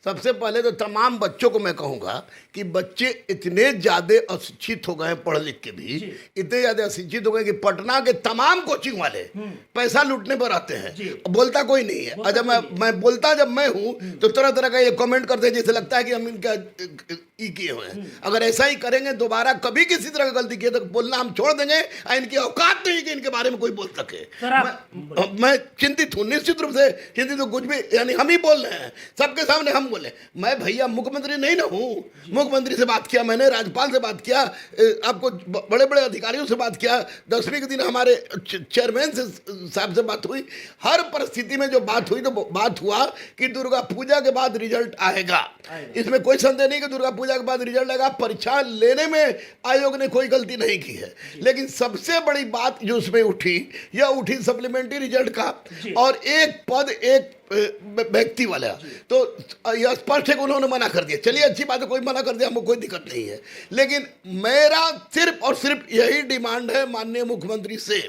सबसे पहले तो तमाम बच्चों को मैं कहूंगा कि बच्चे इतने ज़्यादा अशिक्षित हो गए हैं, पढ़ लिख के भी इतने ज़्यादा अशिक्षित हो गए कि पटना के तमाम कोचिंग वाले पैसा लूटने पर आते हैं, बोलता कोई नहीं है। और जब मैं बोलता जब मैं हूं तो तरह तरह का ये कमेंट करते हैं जैसे लगता है कि हम इनका किए हुए हैं। अगर ऐसा ही करेंगे दोबारा कभी किसी तरह की गलती किए तो बोलना हम छोड़ देंगे और इनकी औकात नहीं कि इनके बारे में कोई बोल सके। मैं चिंतित हूँ, निश्चित रूप से चिंतित हूँ। कुछ भी यानी हम ही बोल रहे हैं, सबके सामने हम बोले। मैं भैया मुख्यमंत्री नहीं ना हूँ, मुख्यमंत्री से बात किया मैंने, राज्यपाल से बात किया, आपको बड़े बड़े अधिकारियों से बात किया, 10वीं के दिन हमारे चेयरमैन से साहब से बात हुई। हर परिस्थिति में जो बात हुई तो बात हुआ कि दुर्गा पूजा के बाद रिजल्ट आएगा, इसमें कोई संदेह नहीं कि दुर्गा पूजा के बाद रिजल्ट आएगा। परीक्षा लेने में आयोग ने कोई गलती नहीं की है, लेकिन सबसे बड़ी बात जो उसमें उठी यह उठी सप्लीमेंट्री रिजल्ट का और एक पद एक व्यक्ति वाला। तो यह स्पष्ट है कि उन्होंने मना कर दिया। चलिए अच्छी बात है, कोई मना कर दिया, हमको कोई दिक्कत नहीं है। लेकिन मेरा सिर्फ और सिर्फ यही डिमांड है माननीय मुख्यमंत्री से,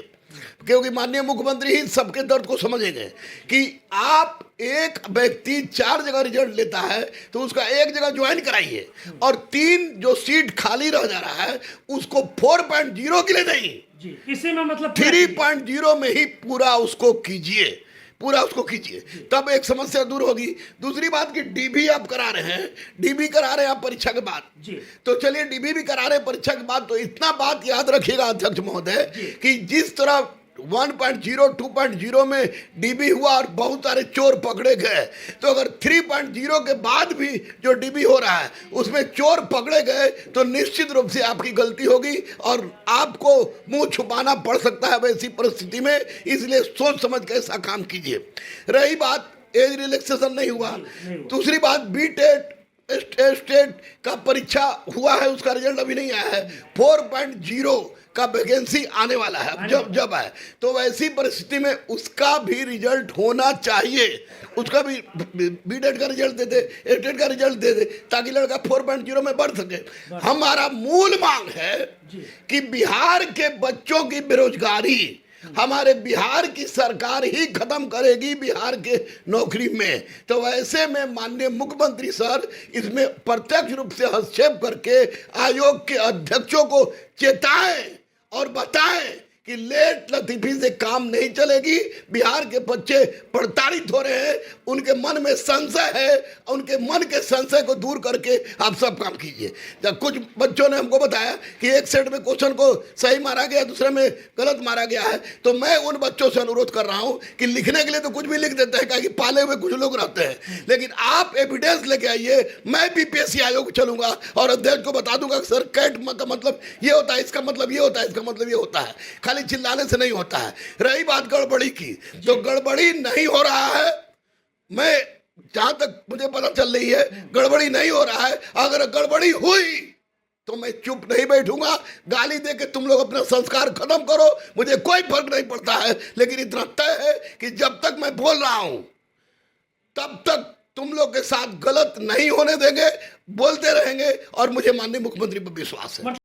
क्योंकि माननीय मुख्यमंत्री ही सबके दर्द को समझेंगे कि आप एक व्यक्ति 4 जगह रिजल्ट लेता है तो उसका एक जगह ज्वाइन कराइए और 3 जो सीट खाली रह जा रहा है उसको 4.0 के लिए नहीं, इसी में मतलब 3.0 में ही पूरा उसको कीजिए, पूरा उसको कीजिए, तब एक समस्या दूर होगी। दूसरी बात कि डीबी आप करा रहे हैं, डीबी करा रहे हैं आप परीक्षा के बाद, तो चलिए डीबी भी करा रहे हैं परीक्षा के बाद, तो इतना बात याद रखिएगा अध्यक्ष महोदय कि जिस तरह 1.0 2.0 में डीबी हुआ और बहुत सारे चोर पकड़े गए, तो अगर 3.0 के बाद भी जो डीबी हो रहा है उसमें चोर पकड़े गए तो निश्चित रूप से आपकी गलती होगी और आपको मुंह छुपाना पड़ सकता है वैसी परिस्थिति में। इसलिए सोच समझ के ऐसा काम कीजिए। रही बात एज रिलैक्सेशन नहीं हुआ, दूसरी बात बीटेट स्टेट का परीक्षा हुआ है, उसका रिजल्ट अभी नहीं आया है। 4.0 का वैकेंसी आने वाला है, जब आए तो वैसी परिस्थिति में उसका भी रिजल्ट होना चाहिए, उसका भी बीटेट का रिजल्ट दे दे, स्टेट का रिजल्ट दे दे, ताकि लड़का 4.0 में बढ़ सके। हमारा मूल मांग है कि बिहार के बच्चों की बेरोजगारी हमारे बिहार की सरकार ही खत्म करेगी बिहार के नौकरी में। तो वैसे में माननीय मुख्यमंत्री सर इसमें प्रत्यक्ष रूप से हस्तक्षेप करके आयोग के अध्यक्षों को चेताएं और बताएं कि लेट लतीफी से काम नहीं चलेगी। बिहार के बच्चे प्रताड़ित हो रहे हैं, उनके मन में संशय है, उनके मन के संशय को दूर करके आप सब काम कीजिए। जब कुछ बच्चों ने हमको बताया कि एक सेट में क्वेश्चन को सही मारा गया, दूसरे में गलत मारा गया है, तो मैं उन बच्चों से अनुरोध कर रहा हूं कि लिखने के लिए तो कुछ भी लिख देते हैं, कि पाले हुए कुछ लोग रहते हैं, लेकिन आप एविडेंस लेके आइए। मैं बीपीएससी आयोग चलूंगा और अध्यक्ष को बता दूंगा सर कैट मतलब ये होता है, इसका मतलब ये होता है, इसका मतलब ये होता है। खाली चिल्लाने से नहीं होता है। रही बात गड़बड़ी की, तो गड़बड़ी नहीं हो रहा है, मैं जहां तक मुझे पता चल रही है गड़बड़ी नहीं हो रहा है। अगर गड़बड़ी हुई तो मैं चुप नहीं बैठूंगा, गाली दे के तुम लोग अपना संस्कार खत्म करो, मुझे कोई फर्क नहीं पड़ता है। लेकिन इतना तय है कि जब तक मैं बोल रहा हूं तब तक तुम लोग के साथ गलत नहीं होने देंगे, बोलते रहेंगे और मुझे माननीय मुख्यमंत्री पर विश्वास है।